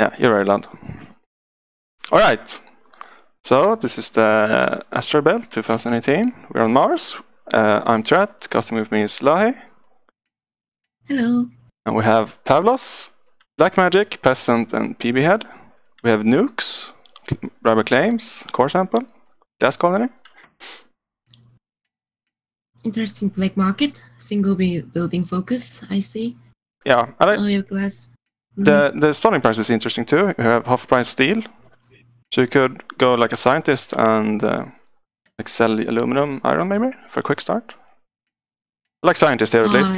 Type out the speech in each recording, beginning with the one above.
Yeah, you're very loud. Alright. So, this is the Asteroid Belt 2018. We're on Mars. I'm Trat. Casting with me is Lahi. Hello. And we have Pavlos, Blackmagic, Peasant, and PB Head. We have Nukes, Rubber Claims, Core Sample, Gas Colony. Interesting black market. Single building focus, I see. Yeah, I like you have glass. the starting price is interesting too. You have half price steel. So you could go like a scientist and like sell aluminum, iron maybe, for a quick start. Like scientist here at least.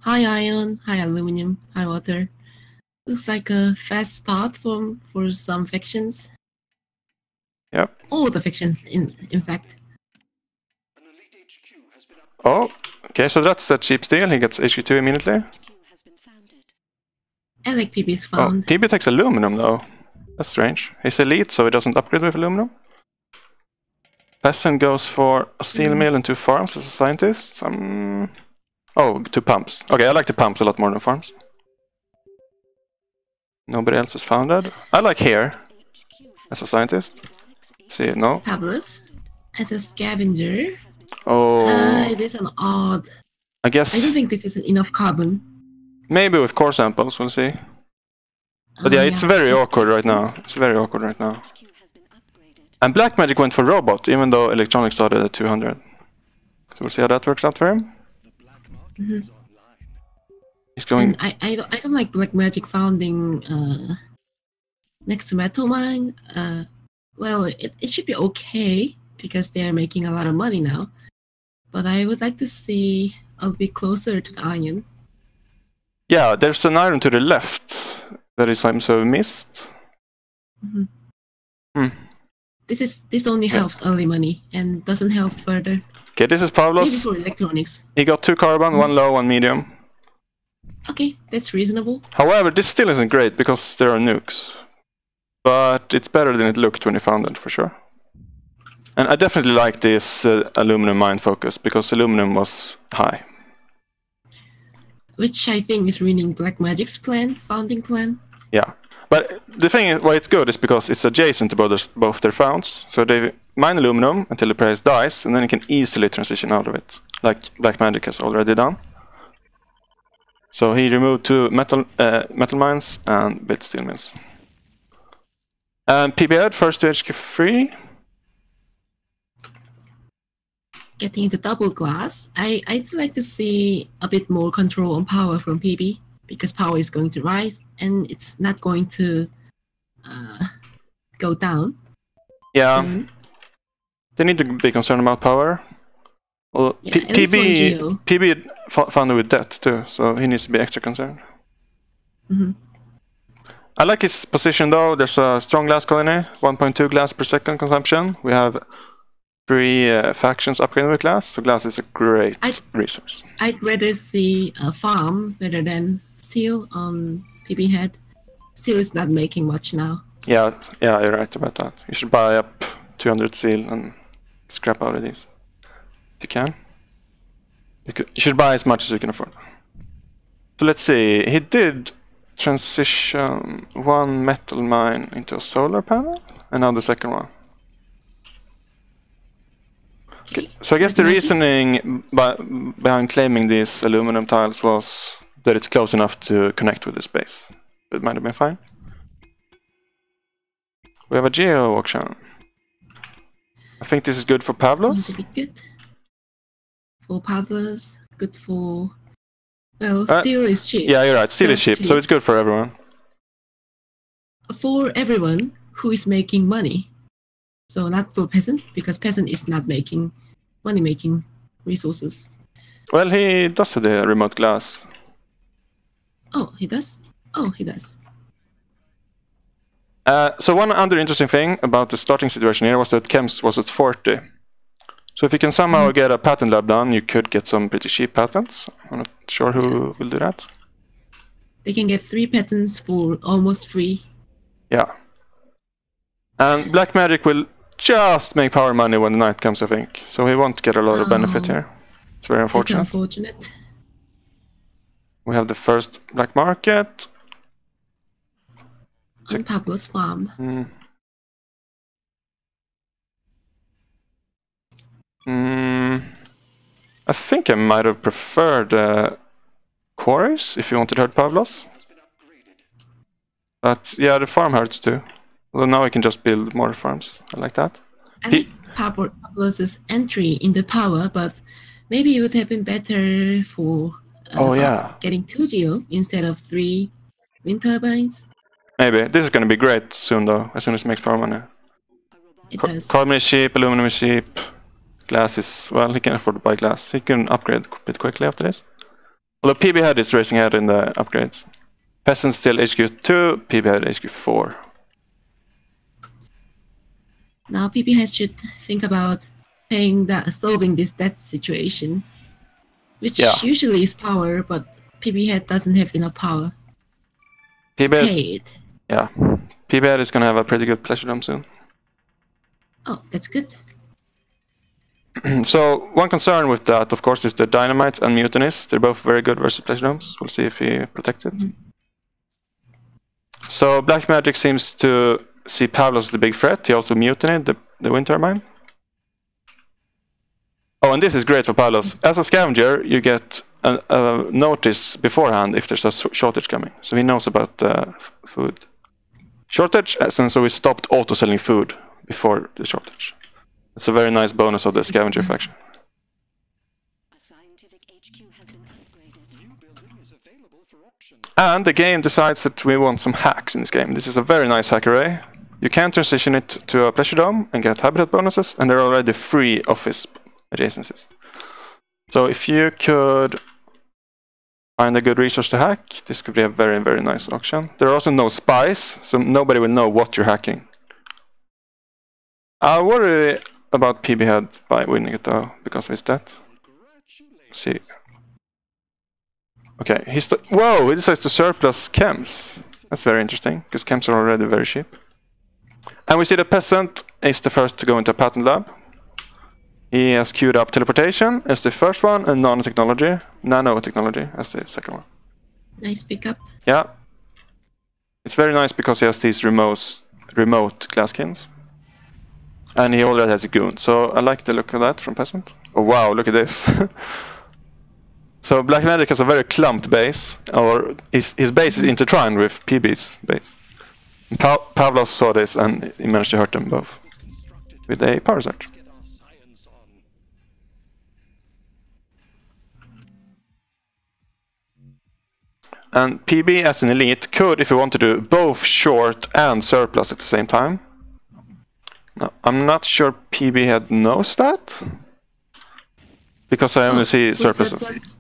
High iron, high aluminum, high water. Looks like a fast start for some factions. Yep. All the factions, in fact. Oh, okay, so that's the cheap steel. He gets HQ2 immediately. I like PB's found. Oh, PB takes aluminum though. That's strange. He's elite, so he doesn't upgrade with aluminum. Peasant goes for a steel mill and 2 farms as a scientist. Oh, 2 pumps. Okay, I like the pumps a lot more than farms. Nobody else is founded. I like here as a scientist. Let's see, no. Pavlos as a scavenger. Oh. It is an odd. I guess. I don't think this is enough carbon. Maybe with core samples, we'll see. But yeah, it's very awkward right now. It's very awkward right now. And Blackmagic went for robot, even though electronics started at 200. So we'll see how that works out for him. He's going. And I don't like Blackmagic founding next to Metal Mine. Well, it should be okay because they are making a lot of money now. But I would like to see a bit closer to the iron. Yeah, there's an iron to the left that is so missed. This only helps early money and doesn't help further. Okay, this is Pavlos. Maybe for electronics. He got 2 carbon, 1 low, 1 medium. Okay, that's reasonable. However, this still isn't great because there are nukes. But it's better than it looked when he found it, for sure. And I definitely like this aluminum mine focus because aluminum was high. Which I think is ruining Blackmagic's founding plan. Yeah, but the thing is, why it's good is because it's adjacent to both their founds. So they mine aluminum until the price dies, and then you can easily transition out of it, like Blackmagic has already done. So he removed 2 metal mines and built steel mills. And PB Head first to HQ3. Getting into double glass, I'd like to see a bit more control on power from PB because power is going to rise and it's not going to go down. Yeah, soon. They need to be concerned about power. Well, Yeah, PB founded with debt too, so he needs to be extra concerned. I like his position though. There's a strong glass colony, 1.2 glass per second consumption. We have 3 factions upgrading with glass, so glass is a great resource. I'd rather see a farm rather than steel on PB Head. Steel is not making much now. Yeah, you're right about that. You should buy up 200 steel and scrap out of these. If you can. You should buy as much as you can afford. So let's see, he did transition 1 metal mine into a solar panel, and now the second one. Okay. So I guess the reasoning behind claiming these aluminum tiles was that it's close enough to connect with the space. It might have been fine. We have a geo auction. I think this is good for Pavlos. It's going to be good. For Pavlos, good for... Well, steel is cheap. Yeah, you're right. Steel is cheap, so it's good for everyone. For everyone who is making money. So not for peasant, because peasant is not making money-making resources. Well, he does have the remote glass. Oh, he does? Oh, he does. So one other interesting thing about the starting situation here was that Chems was at 40. So if you can somehow get a patent lab done, you could get some pretty cheap patents. I'm not sure who will do that. They can get 3 patents for almost free. Yeah. And Blackmagic will just make power money when the night comes, I think. So he won't get a lot of benefit here. It's very unfortunate. That's unfortunate. We have the first black market. on Pavlos farm. I think I might have preferred quarries if you wanted to hurt Pavlos. But yeah, the farm hurts too. Well, now I can just build more farms. I like that. I like Pavlos' entry in the tower, but maybe it would have been better for getting 2 geo instead of 3 wind turbines. Maybe. This is going to be great soon though, as soon as it makes power money. It does. Carbon is cheap, aluminum is cheap. Glass is, well, he can afford to buy glass. He can upgrade a bit quickly after this. Although PB Head is racing ahead in the upgrades. Peasant still HQ2, PB Head HQ4. Now PB Head should think about solving this debt situation. Which usually is power, but PB Head doesn't have enough power. PB Head is going to have a pretty good pleasure dome soon. Oh, that's good. So, one concern with that, of course, is the Dynamites and Mutinies. They're both very good versus pleasure domes. We'll see if he protects it. So, Blackmagic seems to see Pavlos as the big threat. He also mutinied the wind turbine. Oh, and this is great for Pavlos. As a scavenger, you get a notice beforehand if there's a shortage coming. So he knows about the food shortage, and so we stopped auto-selling food before the shortage. It's a very nice bonus of the scavenger faction. And the game decides that we want some hacks in this game. This is a very nice hack array. You can transition it to a pleasure dome and get habitat bonuses, and there are already free office adjacencies. So if you could find a good resource to hack, this could be a very, very nice auction. There are also no spies, so nobody will know what you're hacking. I worry about PB Head by winning it though, because of his debt. Let's see. Okay, whoa, he decides to surplus chems. That's very interesting, because chems are already very cheap. And we see the peasant is the first to go into a patent lab. He has queued up teleportation as the first one, and nanotechnology as the second one. Nice pickup. Yeah. It's very nice because he has these remote glasskins. And he already has a goon, so I like the look of that from Peasant. Oh wow, look at this. So blackmagic has a very clumped base, or his base is intertwined with PB's base. Pavlos saw this and he managed to hurt them both with a power surge. And PB as an elite could, if he wanted to, both short and surplus at the same time. Now, I'm not sure PB Head knows that, because I only see surpluses.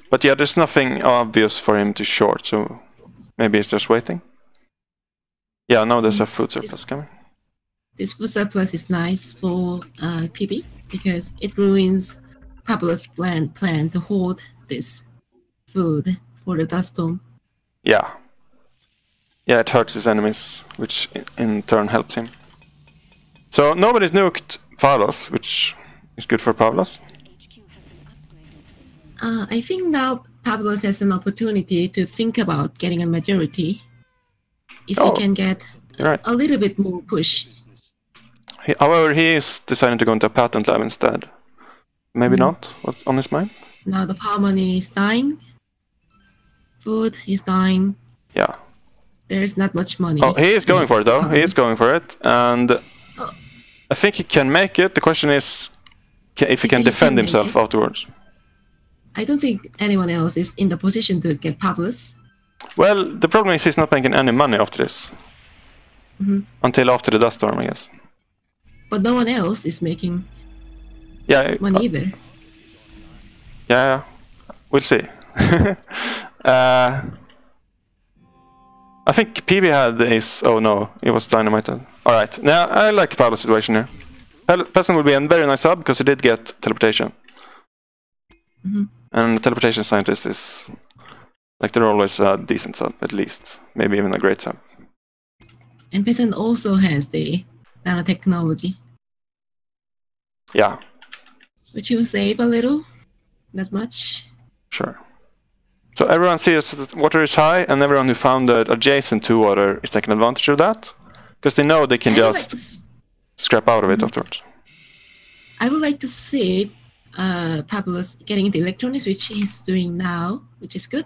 But yeah, there's nothing obvious for him to short, so maybe he's just waiting. Yeah, now there's a food surplus coming. This food surplus is nice for PB because it ruins Pavlos' plan to hold this food for the dust storm. Yeah. Yeah, it hurts his enemies, which in turn helps him. So nobody's nuked Pavlos, which is good for Pavlos. I think now Pavlos has an opportunity to think about getting a majority. If he can get a little bit more push. However, he is deciding to go into a patent lab instead. Maybe not? What's on his mind? Now the power money is dying. Food is dying. Yeah. There's not much money. Oh, he is going for it though. He is going for it. And I think he can make it. The question is if he can defend himself afterwards. I don't think anyone else is in the position to get Pavlos. Well, the problem is he's not making any money after this. Until after the dust storm, I guess. But no one else is making money either. Yeah, we'll see. I think PB had is... Oh no, it was dynamited. Alright, now I like Pavlos' situation here. Peasant will be a very nice sub because he did get teleportation. And teleportation scientist is... Like, they're always a decent sub, at least. Maybe even a great sub. And Peasant also has the nanotechnology. Yeah. Which will save a little. Not much. Sure. So everyone sees that water is high, and everyone who found it adjacent to water is taking advantage of that, because they know they can just scrap out of it afterwards. I would like to see Pavlos getting into electronics, which he's doing now, which is good.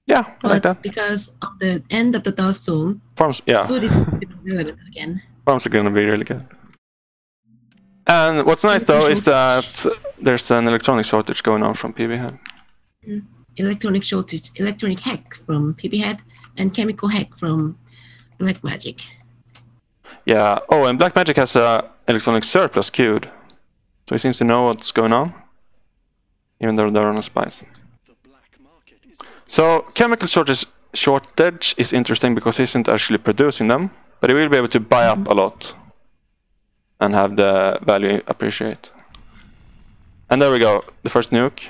Yeah, I like that. Because of the end of the dust zone, Farms, yeah. food is relevant again. Farms are going to be really good. And what's nice though is that there's an electronic shortage going on from PB Head. Electronic shortage, electronic hack from PB Head, and chemical hack from blackmagic. Yeah. Oh, and blackmagic has a electronic surplus queued, so he seems to know what's going on, even though there are no spies. So chemical shortage is interesting because he isn't actually producing them, but he will be able to buy up a lot and have the value appreciate. And there we go, the first nuke.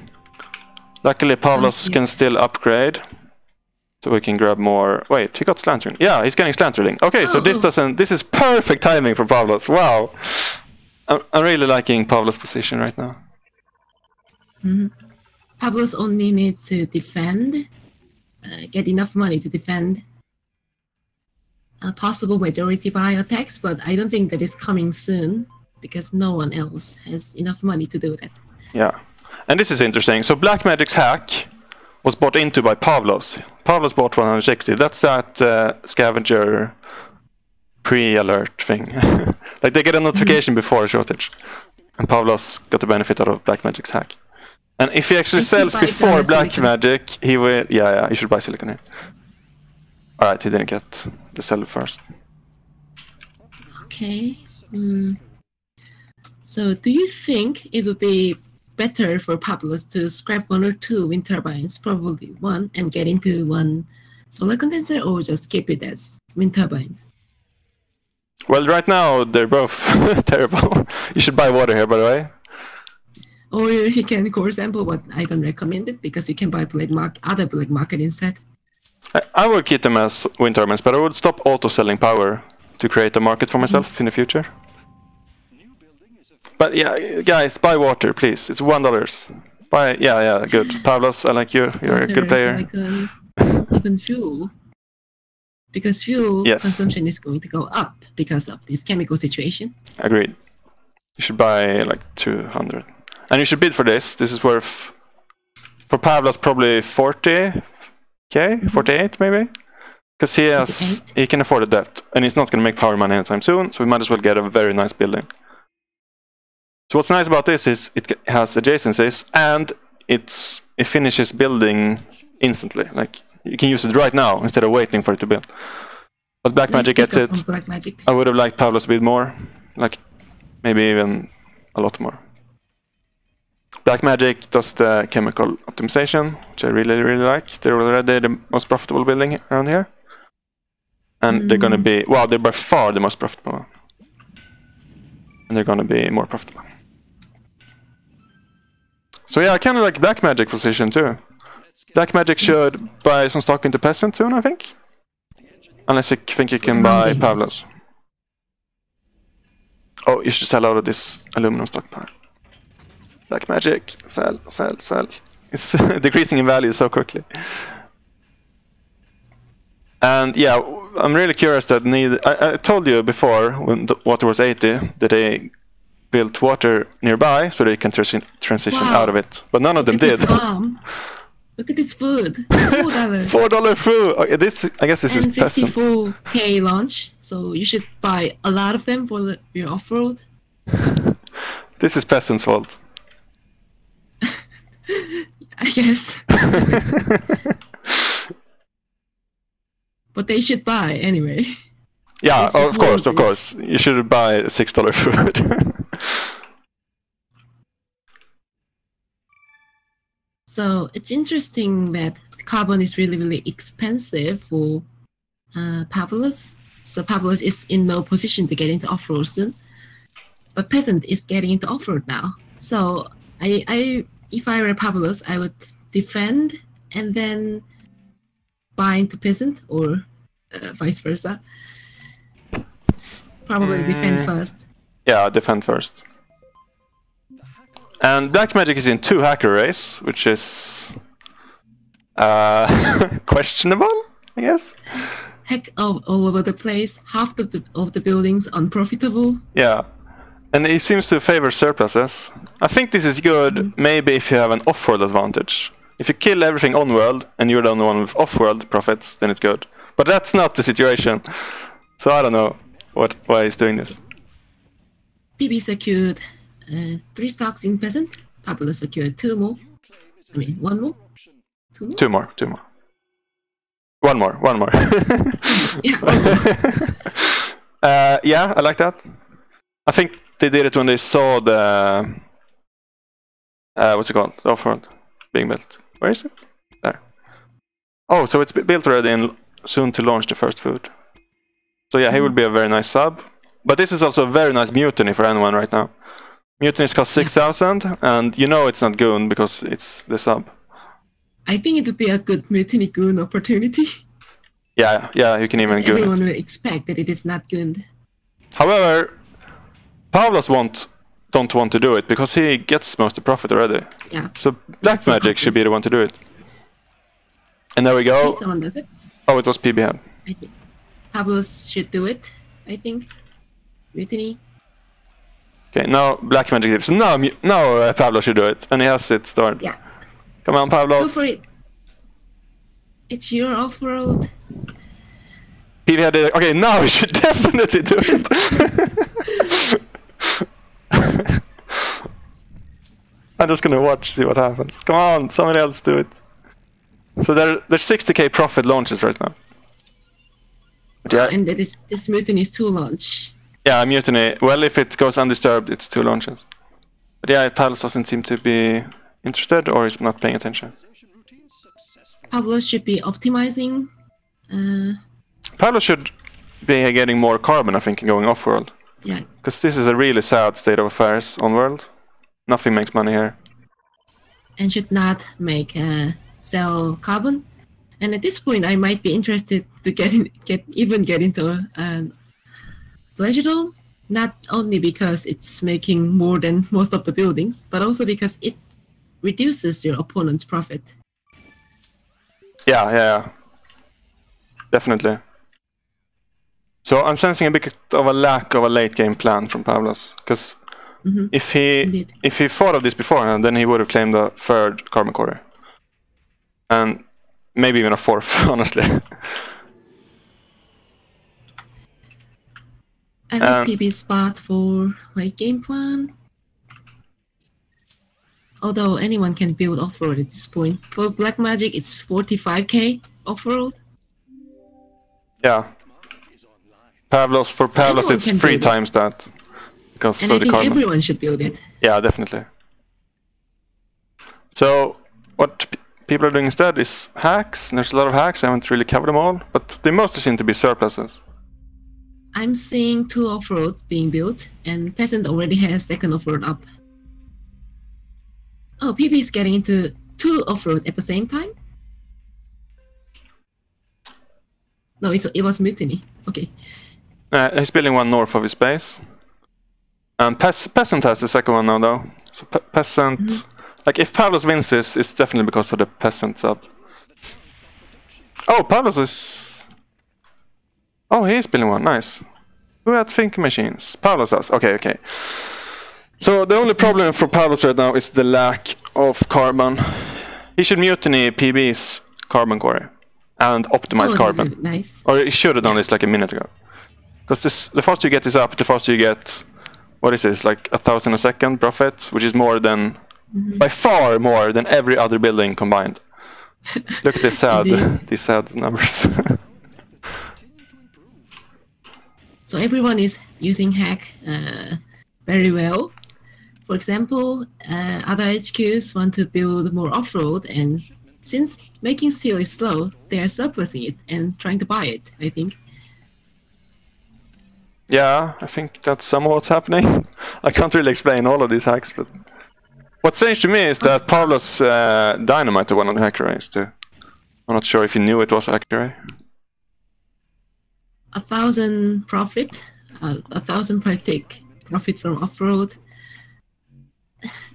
Luckily Pavlos can still upgrade, so we can grab more. Wait, he got slant drilling. Yeah, he's getting slant drilling. Okay, so this is perfect timing for Pavlos. Wow, I'm really liking Pavlos' position right now. Pavlos only needs to defend, get enough money to defend a possible majority buy attacks, but I don't think that is coming soon because no one else has enough money to do that. Yeah, and this is interesting. So Blackmagic's hack was bought into by Pavlos. Pavlos bought 160. That's that scavenger pre-alert thing. Like they get a notification before a shortage, and Pavlos got the benefit out of Blackmagic's hack. And if he actually sells before Blackmagic, he will. Yeah, you should buy silicon here. All right, he didn't get the seller first. Okay. So, do you think it would be better for Pavlos to scrap 1 or 2 wind turbines, probably 1, and get into 1 solar condenser, or just keep it as wind turbines? Well, right now they're both terrible. You should buy water here, by the way. Or he can core sample, but I don't recommend it because you can buy other black market instead. I would keep them as wind turbines, but I would stop auto-selling power to create a market for myself in the future. But yeah, guys, buy water, please. It's $1. Buy, yeah, good. Pavlos, I like you. You're a good player. Like, even fuel. Because fuel consumption is going to go up because of this chemical situation. Agreed. You should buy like 200. And you should bid for this. This is worth, for Pavlos, probably 40k, 48 maybe, because he can afford a debt, and he's not going to make power money anytime soon. So we might as well get a very nice building. So what's nice about this is it has adjacencies, and it finishes building instantly. Like you can use it right now instead of waiting for it to build. But Blackmagic gets it. I would have liked Pavlos a bit more, like maybe even a lot more. Blackmagic does the chemical optimization, which I really, really like. They're already the most profitable building around here. And they're going to be, well, they're by far the most profitable. And they're going to be more profitable. So yeah, I kind of like Blackmagic position too. Blackmagic should buy some stock into peasant soon, I think. Unless you think you can buy Pavlos. Oh, you should sell out of this aluminum stockpile. Blackmagic, sell. It's decreasing in value so quickly. And yeah, I'm really curious that I told you before when the water was 80 that they built water nearby so they can transition out of it. But none of them did. Look at this food. $4. $4 food. Okay, I guess this is peasant. 54k launch. So you should buy a lot of them for your off-road. This is peasant's fault. I guess. But they should buy anyway. Yeah, of course. You should buy $6 food. So it's interesting that carbon is really, really expensive for Pavlos. So Pavlos is in no position to get into off-road soon. But peasant is getting into off-road now. So if I were Pavlos, I would defend and then buy into peasant, or vice versa. Probably defend first. Yeah, defend first. And Blackmagic is in 2 hacker race, which is Questionable, I guess. Heck, all over the place. Half of the buildings unprofitable. Yeah. And he seems to favor surpluses. I think this is good, maybe if you have an off-world advantage. If you kill everything on-world and you're the only one with off-world profits, then it's good. But that's not the situation. So I don't know why he's doing this. PB secured 3 stocks in peasant. Pavlos secured 2 more. I mean, 1 more? 2 more? 2 more, 2 more. One more. Yeah, 1 more. Yeah, I like that. I think they did it when they saw the what's it called? The off-world being built. Where is it? There. Oh, so it's built already and soon to launch the first food. So yeah, he will be a very nice sub. But this is also a very nice mutiny for anyone right now. Mutinies cost 6,000, and you know it's not goon because it's the sub. I think it would be a good mutiny goon opportunity. Yeah, you can even goon Everyone it. will expect that it is not gooned. However, Pavlos don't want to do it because he gets most of the profit already. Yeah. So blackmagic should be the one to do it. And there we go. Someone does it. Oh, it was PBM. I think Pavlos should do it. I think. Mutiny. Okay, now blackmagic tips. No, Pavlos should do it, and he has it stored. Yeah. Come on, Go Pavlos. for it. It's your off-road. PB had it. Okay, now we should definitely do it. I'm just gonna watch, see what happens. Come on, somebody else do it. So there's 60k profit launches right now. But yeah, And that is this mutiny is to launch. yeah, mutiny. Well, if it goes undisturbed, it's 2 launches. But yeah, Pavlos doesn't seem to be interested, or is not paying attention. Pavlos should be optimizing. Pavlos should be getting more carbon, I think, and going off-world. Yeah. Because this is a really sad state of affairs on-world. Nothing makes money here. And should not make sell carbon. And at this point, I might be interested to get into Pleasure Dome, not only because it's making more than most of the buildings, but also because it reduces your opponent's profit. Yeah. Definitely. So I'm sensing a bit of a lack of a late game plan from Pavlos. Because if he thought of this beforehand, then he would have claimed a 3rd carbon quarter. And maybe even a 4th, honestly. I like PB spot for late game plan. Although anyone can build off-road at this point. For blackmagic, it's 45k off-road. Yeah. For Pavlos, it's 3 times that. Because And of I the think carbon. everyone should build it. Yeah, definitely. So, what people are doing instead is hacks. And there's a lot of hacks. I haven't really covered them all. But they mostly seem to be surpluses. I'm seeing 2 off-road being built, and Peasant already has 2nd off-road up. Oh, PB is getting into 2 off-road at the same time? No, it was Mutiny. Okay. He's building one north of his base. And Peasant has the 2nd one now, though. So Peasant... Like, if Pavlos wins this, it's definitely because of the Peasant sub. Oh, Pavlos is... Oh, he is building one. Nice. Who had thinking machines? Pavlos does. Okay. So the only problem for Pavlos right now is the lack of carbon. He should mutiny PB's carbon core and optimize carbon. Nice. Or he should have done this like a minute ago. Because the faster you get this up, the faster you get... What is this? Like 1,000 a second profit, which is more than... By far more than every other building combined. Look at these sad numbers. So everyone is using hack very well. For example, other HQs want to build more off-road, and since making steel is slow, they are surplusing it and trying to buy it, I think. Yeah, I think that's some of what's happening. I can't really explain all of these hacks, but... What's strange to me is that Pavlos dynamited one of the hack arrays too. I'm not sure if he knew it was a hack array. 1,000 profit, 1,000 per tick profit from off-road.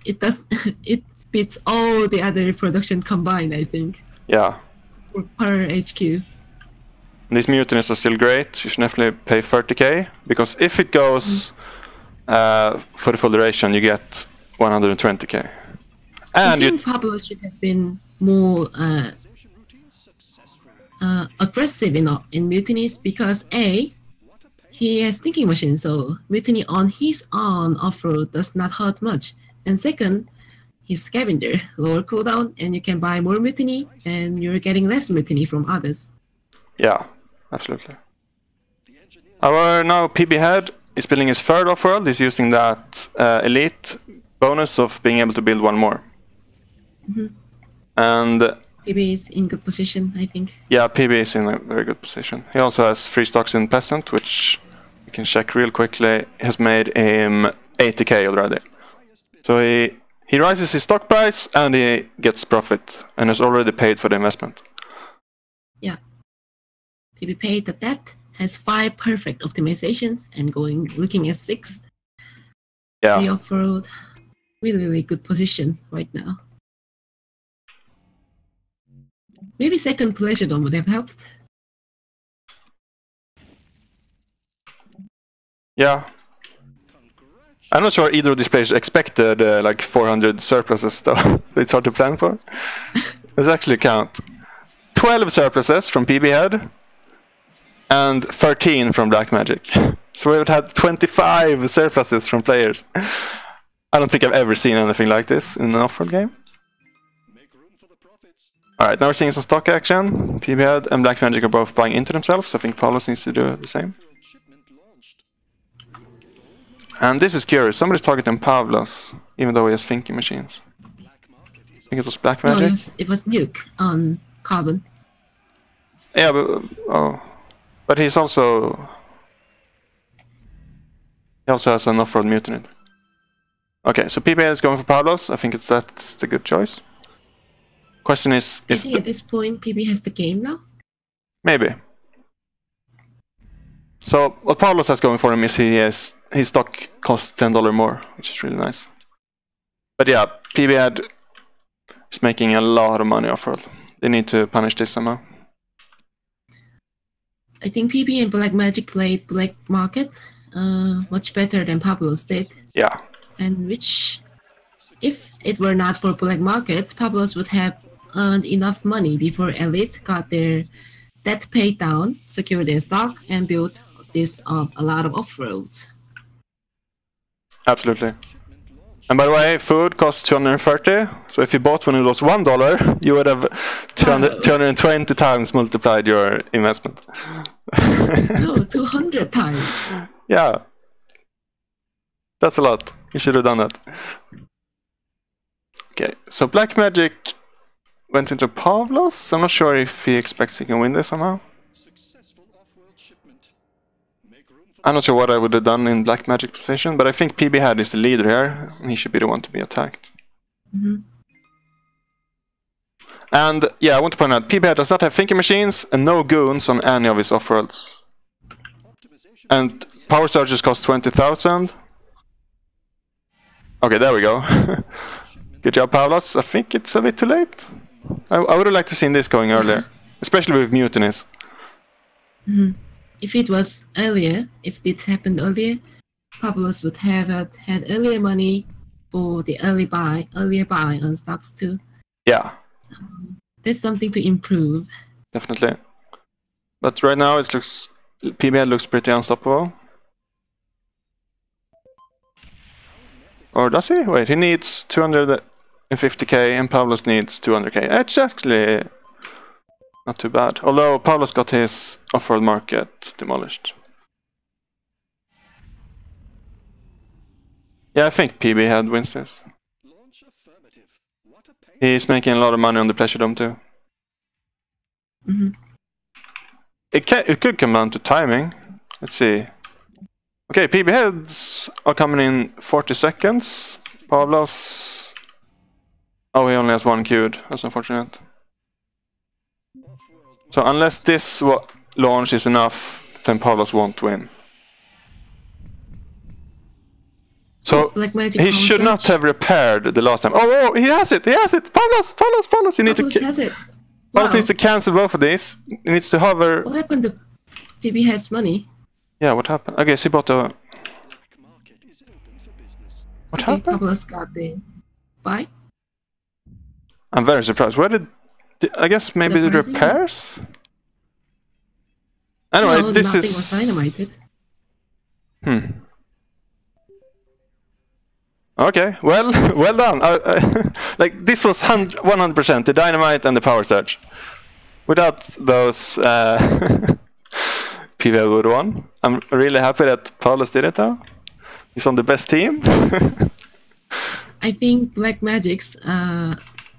It beats all the other production combined, I think. Yeah. per HQ. These mutinies are still great. You should definitely pay 30k, because if it goes for the full duration, you get 120k. I And think Pablo should have been more aggressive in mutinies, because A, he has thinking machine, so mutiny on his own off-road does not hurt much. And second, he's scavenger, lower cooldown, and you can buy more mutiny, and you're getting less mutiny from others. yeah, absolutely. Our now PB head is building his third off-world. He's using that elite bonus of being able to build one more. And PB is in good position, I think. yeah, PB is in a very good position. He also has 3 stocks in peasant, which you can check real quickly. Has made him 80k already. So he rises his stock price and he gets profit, and has already paid for the investment. Yeah. PB paid the debt, has 5 perfect optimizations, and looking at 6. Yeah. 3 off-road. Really good position right now. Maybe second pleasure dome would have helped. Yeah. I'm not sure either of these players expected like 400 surpluses, though. It's hard to plan for. Let's actually count. 12 surpluses from PB head, and 13 from blackmagic. So we would have 25 surpluses from players. I don't think I've ever seen anything like this in an off-road game. Alright, now we're seeing some stock action. PB head and blackmagic are both buying into themselves. I think Pavlos needs to do the same. And this is curious. Somebody's targeting Pavlos, even though he has thinking machines. I think it was blackmagic. No, it was nuke on carbon. Yeah, but he also has an off-road mutiny. Okay, so PB is going for Pavlos. I think that's the good choice. Question is, I think at this point PB has the game now. Maybe. So what Pavlos has going for him is his stock costs $10 more, which is really nice. But yeah, PB head is making a lot of money off-road. They need to punish this somehow. I think PB and blackmagic played black market much better than Pavlos did. Yeah. And which, if it were not for black market, Pavlos would have earned enough money before Elite got their debt paid down, secured their stock, and built this a lot of off-roads. Absolutely. And by the way, food costs 230. So if you bought when it was $1, you would have 220 times multiplied your investment. No, 200 times. Yeah. That's a lot. You should have done that. Okay, so blackmagic went into Pavlos. I'm not sure if he expects he can win this somehow. I'm not sure what I would have done in blackmagic position, but I think PB head is the leader here, and he should be the one to be attacked. And yeah, I want to point out, PB head does not have thinking machines and no goons on any of his off-worlds. And power surges cost 20,000. Okay, there we go. Good job, Pavlos. I think it's a bit too late. I would have liked to seen this going earlier, especially with mutinies. If it was earlier, if this happened earlier, Pavlos would have had earlier money for the earlier buy on stocks too. Yeah. There's something to improve. Definitely. But right now it looks PBL looks pretty unstoppable. Or does he? Wait, he needs 250k and Pavlos needs 200k. It's actually not too bad. Although Pavlos got his off-world market demolished. Yeah, I think PB head wins this. He's making a lot of money on the Pleasure Dome too. It could come down to timing. Let's see. Okay, PB heads are coming in 40 seconds. Pavlos... Oh, he only has one queued. That's unfortunate. So unless this launch is enough, then Pavlos won't win. So he should not have repaired the last time. Oh, he has it! He has it! Pavlos! You need to... has it. Pavlos needs to cancel both of these. He needs to hover. What happened to PB has money? Yeah, what happened? Okay, so he bought a... What Okay, happened? Pavlos got the buy. I'm very surprised. Where did... I guess maybe the Surprising. repairs? Anyway, No, this nothing is... was dynamited. Okay, well, well done. Like, this was 100% the dynamite and the power surge. Without those, PV would have won. I'm really happy that Pavlos did it, though. He's on the best team. I think blackmagic's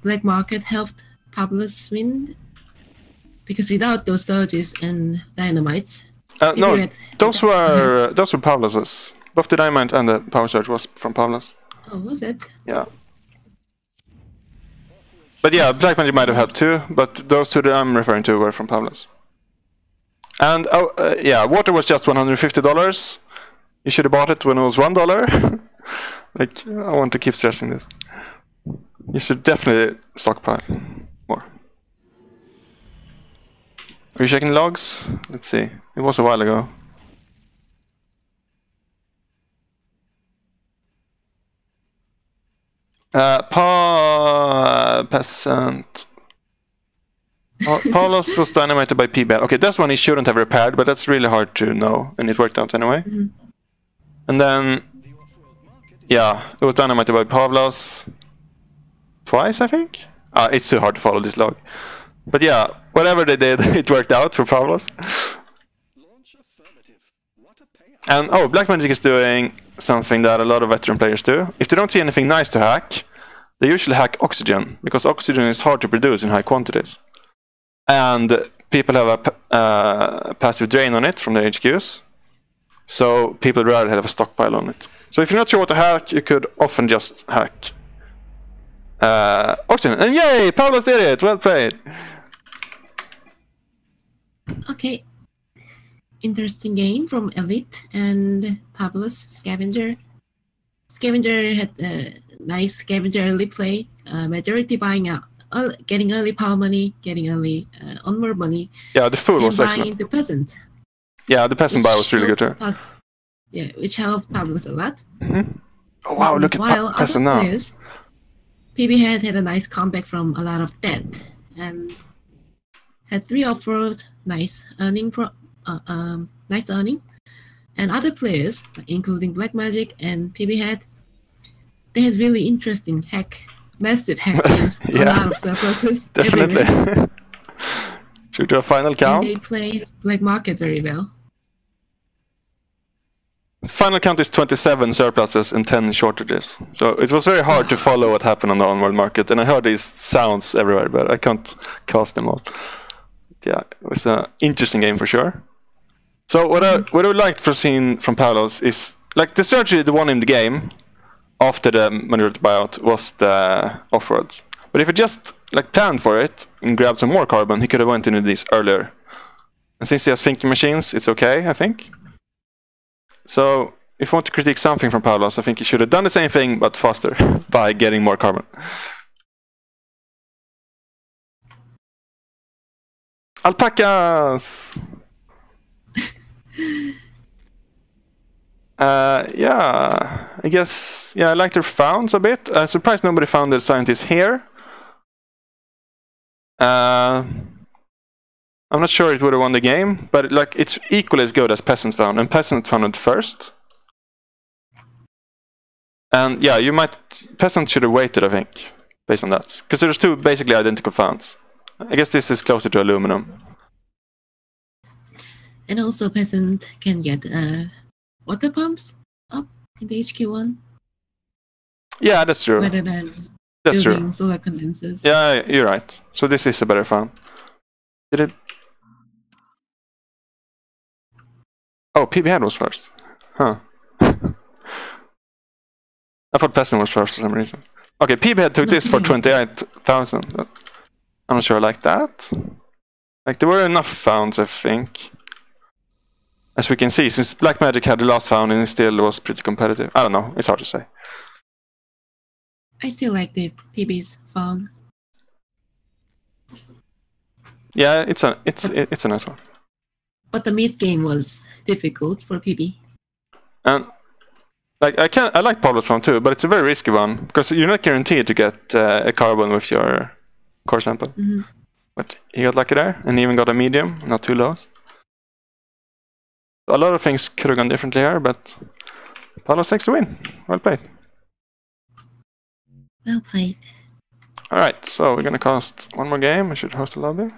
black market helped Pavlos win, because without those surges and dynamites, No, those were Pavlos's. Both the dynamite and the power surge was from Pavlos. Oh, was it? Yeah. But yeah, black magic might have helped too, but those two that I'm referring to were from Pavlos. And yeah, water was just $150. You should have bought it when it was $1. Like, I want to keep stressing this. You should definitely stockpile more. Are you checking logs? Let's see. It was a while ago. Peasant. Pavlos was dynamited by P-Bell. Okay, that's one he shouldn't have repaired, but that's really hard to know, and it worked out anyway. And then, yeah, it was dynamited by Pavlos twice, I think. It's too hard to follow this log. But yeah, whatever they did, it worked out for Pavlos. And oh, blackmagic is doing something that a lot of veteran players do. If they don't see anything nice to hack, they usually hack oxygen, because oxygen is hard to produce in high quantities. And people have a passive drain on it from their HQs, so people rather have a stockpile on it. So if you're not sure what to hack, you could often just hack oxygen. And yay, Pavlos did it! Well played! Okay. Interesting game from Elite and Pavlos Scavenger. Scavenger had a nice Scavenger early play. Majority buying out, getting early power money, getting early onward money. Yeah, the fool was buying excellent. the peasant. Yeah, the peasant buy was really good too. Yeah, which helped Pavlos a lot. Oh wow, look at peasant now. Players, PB had a nice comeback from a lot of debt and had 3 offers, nice earning nice earning. And other players, including Blackmagic and PB they had really interesting massive hack games. Yeah, a lot of surpluses. definitely. Should we do a final count? And they played Black Market very well. Final count is 27 surpluses and 10 shortages. So it was very hard to follow what happened on the onward market, and I heard these sounds everywhere, but I can't cast them all. Yeah, it was an interesting game for sure. So what I would like to see from Pavlos is, like, the strategy that won him the game after the majority buyout was the off-roads. But if he just like planned for it and grabbed some more carbon, he could have went into these earlier. And since he has thinking machines, it's okay, I think. So if you want to critique something from Pavlos, I think he should have done the same thing but faster by getting more carbon. Alpacas! Yeah, I guess, yeah, I like their founds a bit. Surprised nobody found the scientist here. I'm not sure it would have won the game, but like it's equally as good as Peasant found, and Peasant found it first. And yeah, Peasant should have waited, I think, based on that, because there's 2 basically identical founds. I guess this is closer to aluminum. And also Peasant can get water pumps up in the HQ1. Yeah, that's true. Rather than That's building true. solar condensers. Yeah, you're right. So this is a better found. Did it? Oh, PB Head was first. Huh. I thought Peasant was first for some reason. Okay, PB Head took this for 28,000. I'm not sure I like that. Like, there were enough founds, I think. As we can see, since Blackmagic had the last found and it still was pretty competitive. I don't know, it's hard to say. I still like the PB's found. Yeah, it's a nice one. But the mid game was difficult for PB. And like I like Pavlos one too, but it's a very risky one because you're not guaranteed to get a carbon with your core sample. Mm-hmm. But he got lucky there, and he even got a medium, not too low. A lot of things could have gone differently here, but Pavlos takes the win. Well played. Well played. Alright, so we're gonna cast one more game. I should host a lobby.